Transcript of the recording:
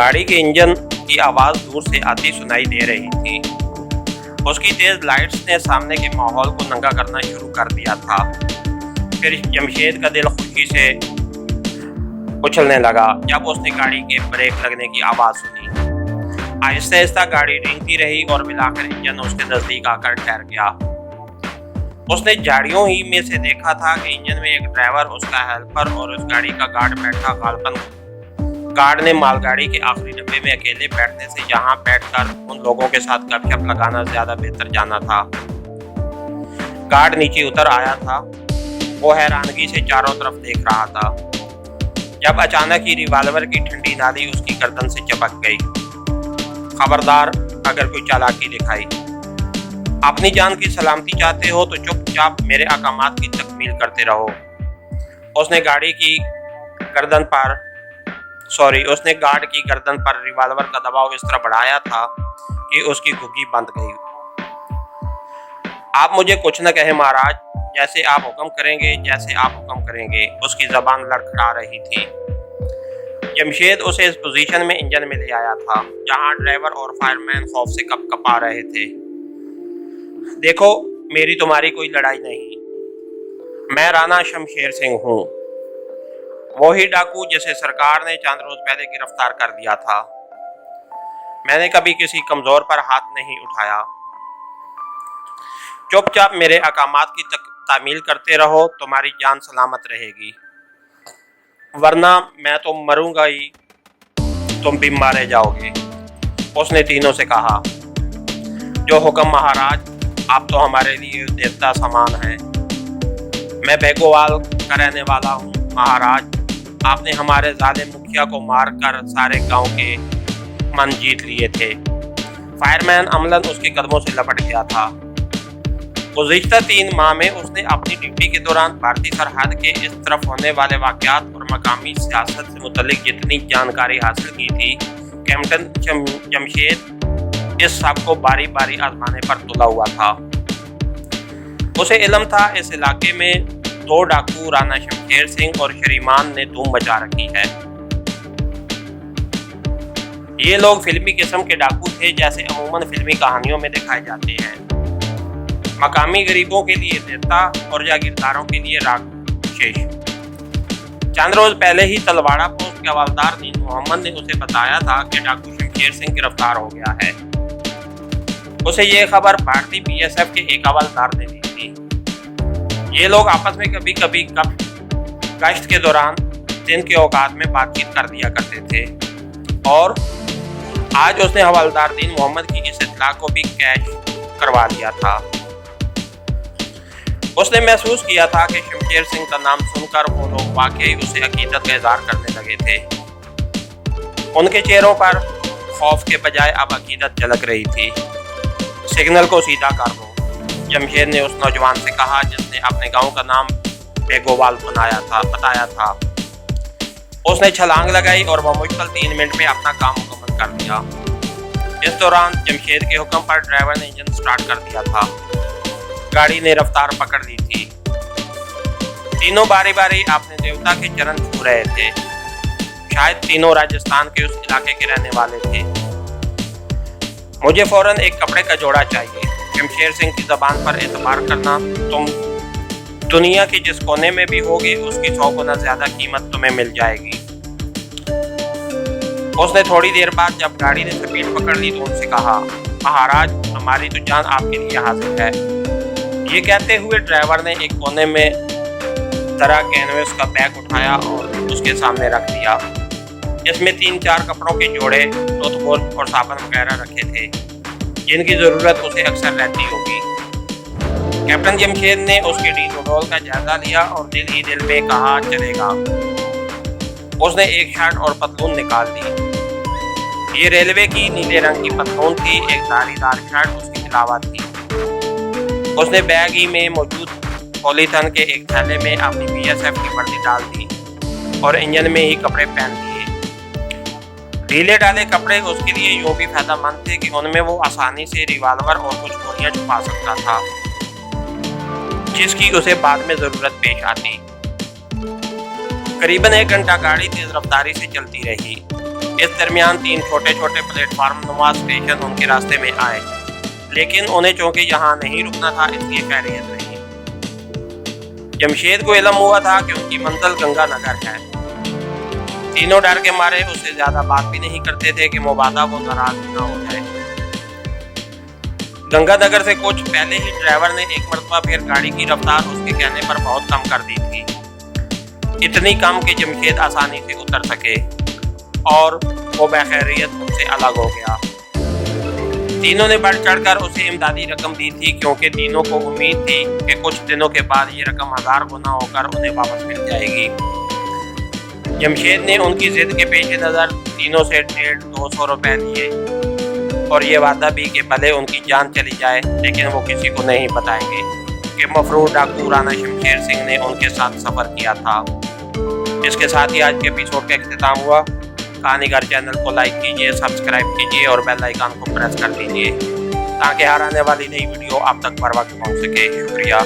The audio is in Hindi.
गाड़ी के इंजन की आवाज़ दूर से आती सुनाई दे रही थी। उसकी तेज़ लाइट्स ने सामने के माहौल को नंगा करना शुरू कर दिया था। फिर जमशेद का दिल खुशी से उछलने लगा जब उसने गाड़ी के ब्रेक लगने की आवाज़ सुनी। आहिस्ता आहिस्ता गाड़ी रेंगती रही और मिलाकर इंजन उसके नज़दीक आकर ठहर गया। उसने झाड़ियों ही में से देखा था कि इंजन में एक ड्राइवर, उसका हेल्पर और उस गाड़ी का गार्ड बैठा। गालपन गार्ड ने मालगाड़ी के आखिरी डब्बे में अकेले बैठने से यहाँ बैठकर उन लोगों के साथ गपशप लगाना ज्यादा बेहतर जाना था। गार्ड नीचे उतर आया था। वो हैरानगी से चारों तरफ देख रहा था जब अचानक ही रिवाल्वर की ठंडी नाली उसकी गर्दन से चपक गई। खबरदार, अगर कोई चालाकी दिखाई, अपनी जान की सलामती चाहते हो तो चुपचाप मेरे अहकामात की तकमील करते रहो। उसने गार्ड की गर्दन पर रिवाल्वर का दबाव इस तरह बढ़ाया था कि उसकी घुग्गी बंद गई। आप मुझे कुछ न कहे महाराज, जैसे आप हुक्म करेंगे, जैसे आप हुक्म करेंगे। उसकी जबान लड़खड़ा रही थी। जमशेद उसे इस पोजीशन में इंजन में ले आया था जहां ड्राइवर और फायरमैन खौफ से कपकपा रहे थे। देखो, मेरी तुम्हारी कोई लड़ाई नहीं। मैं राणा शमशेर सिंह हूँ, वही डाकू जिसे सरकार ने चंद रोज पहले गिरफ्तार कर दिया था। मैंने कभी किसी कमजोर पर हाथ नहीं उठाया। चुपचाप मेरे अहकामात की तामील करते रहो, तुम्हारी जान सलामत रहेगी, वरना मैं तो मरूंगा ही, तुम भी मारे जाओगे। उसने तीनों से कहा, जो हुक्म महाराज, आप तो हमारे लिए देवता समान हैं। मैं बेगोवाल का रहने वाला हूँ महाराज। आपने हमारे जालिम मुखिया को मारकर सारे गांव के मन जीत लिए थे। फायरमैन अमलन उसके कदमों से लपट गया था। गुज़िश्ता 3 माह में उसने अपनी ड्यूटी के दौरान भारतीय सरहद के इस तरफ होने वाले वाक़यात और मकामी सियासत से मुतल्लिक जितनी जानकारी हासिल की थी, कैप्टन जमशेद इस सब को बारी बारी आजमाने पर तुला हुआ था। उसे इल्म था इस इलाके में 2 डाकू, राणा शमशेर सिंह और श्रीमान ने धूम मचा रखी है। ये लोग फिल्मी किस्म के डाकू थे, जैसे अमूमन फिल्मी कहानियों में दिखाए जाते हैं। मकामी गरीबों के लिए देवता और जागीरदारों के लिए राक्षस। चंद रोज पहले ही तलवाड़ा पोस्ट के हवलदार दीन मोहम्मद ने उसे बताया था कि डाकू शमशेर सिंह गिरफ्तार हो गया है। उसे ये खबर भारतीय बीएसएफ के एक हवलदार ने दी थी। ये लोग आपस में कभी कभी गश्त के दौरान दिन के औकात में बातचीत कर दिया करते थे और आज उसने हवलदार दीन मोहम्मद की इस इत्तला को भी कैच करवा लिया था। उसने महसूस किया था कि शमशेर सिंह का नाम सुनकर वो लोग वाकई उसे अकीदत का इज़हार करने लगे थे। उनके चेहरों पर खौफ के बजाय अब अकीदत झलक रही थी। सिग्नल को सीधा कर दो, जमशेद ने उस नौजवान से कहा जिसने अपने गांव का नाम बेगोवाल बताया था। उसने छलांग लगाई और वह मुश्किल 3 मिनट में अपना काम मुकम्मल कर दिया। इस दौरान जमशेद के हुक्म पर ड्राइवर ने इंजन स्टार्ट कर दिया था। गाड़ी ने रफ्तार पकड़ ली थी। तीनों बारी बारी अपने देवता के चरण छू रहे थे। शायद तीनों राजस्थान के उस इलाके के रहने वाले थे। मुझे फौरन एक कपड़े का जोड़ा चाहिए। शमशेर सिंह की जबान पर एतबार करना, तुम दुनिया के जिस कोने में भी होगे उसकी 100 गुना ज्यादा कीमत तुम्हें मिल जाएगी। उसने थोड़ी देर बाद जब गाड़ी ने स्पीड पकड़ ली तो उनसे कहा, महाराज, हमारी तो जान आपके लिए हाजिर है। ये कहते हुए ड्राइवर ने एक कोने में तरह कैनवस का बैग उठाया और उसके सामने रख दिया। इसमें 3-4 कपड़ों के जोड़े, टूथब्रश और साबुन वगैरह रखे थे जिनकी ज़रूरत उसे अक्सर रहती होगी। कैप्टन जमशेद ने उसके डील का जायजा लिया और दिल ही दिल में कहा, चलेगा। उसने एक शर्ट और पतलून निकाल दी। ये रेलवे की नीले रंग की पतलून थी, एक धारीदार शर्ट उसके अलावा थी। उसने बैग ही में मौजूद पॉलीथन के एक थैले में अपनी बीएसएफ की वर्दी डाल दी और इंजन में ही कपड़े पहन दिए। ढीले डाले कपड़े उसके लिए यूं भी फायदेमंद थे कि उनमें वो आसानी से रिवाल्वर और कुछ गोलियां छुपा सकता था जिसकी उसे बाद में जरूरत पेश आती। करीबन 1 घंटा गाड़ी तेज रफ्तारी से चलती रही। इस दरमियान 3 छोटे छोटे प्लेटफार्म नुमा स्टेशन उनके रास्ते में आए, लेकिन उन्हें चूंकि यहाँ नहीं रुकना था इसलिए खैरियत रही। जमशेद को इल्म हुआ था कि उनकी मंजिल गंगानगर है। तीनों डर के मारे उससे ज्यादा बात भी नहीं करते थे कि मुबादा वो नाराज ना हो जाए। गंगानगर से कुछ पहले ही ड्राइवर ने एक मरतबा फिर गाड़ी की रफ्तार उसके कहने पर बहुत कम कर दी थी, इतनी कम कि जमशेद आसानी से उतर सके और वो बखैरियत उनसे अलग हो गया। तीनों ने बढ़ चढ़कर उसे इमदादी रकम दी थी, क्योंकि तीनों को उम्मीद थी कि कुछ दिनों के बाद ये रकम 1000 गुना होकर उन्हें वापस मिल जाएगी। जमशेद ने उनकी जिद के पेश नज़र तीनों से 150-200 रुपए लिए और ये वादा भी कि भले उनकी जान चली जाए लेकिन वो किसी को नहीं बताएंगे कि मफरूर डाकू राणा शमशेर सिंह ने उनके साथ सफ़र किया था। इसके साथ ही आज के एपिसोड का इख्तिताम हुआ। कहानीगर चैनल को लाइक कीजिए, सब्सक्राइब कीजिए और बेल आइकन को प्रेस कर दीजिए ताकि हर आने वाली नई वीडियो आप तक बर वक्त पहुँच सके। शुक्रिया।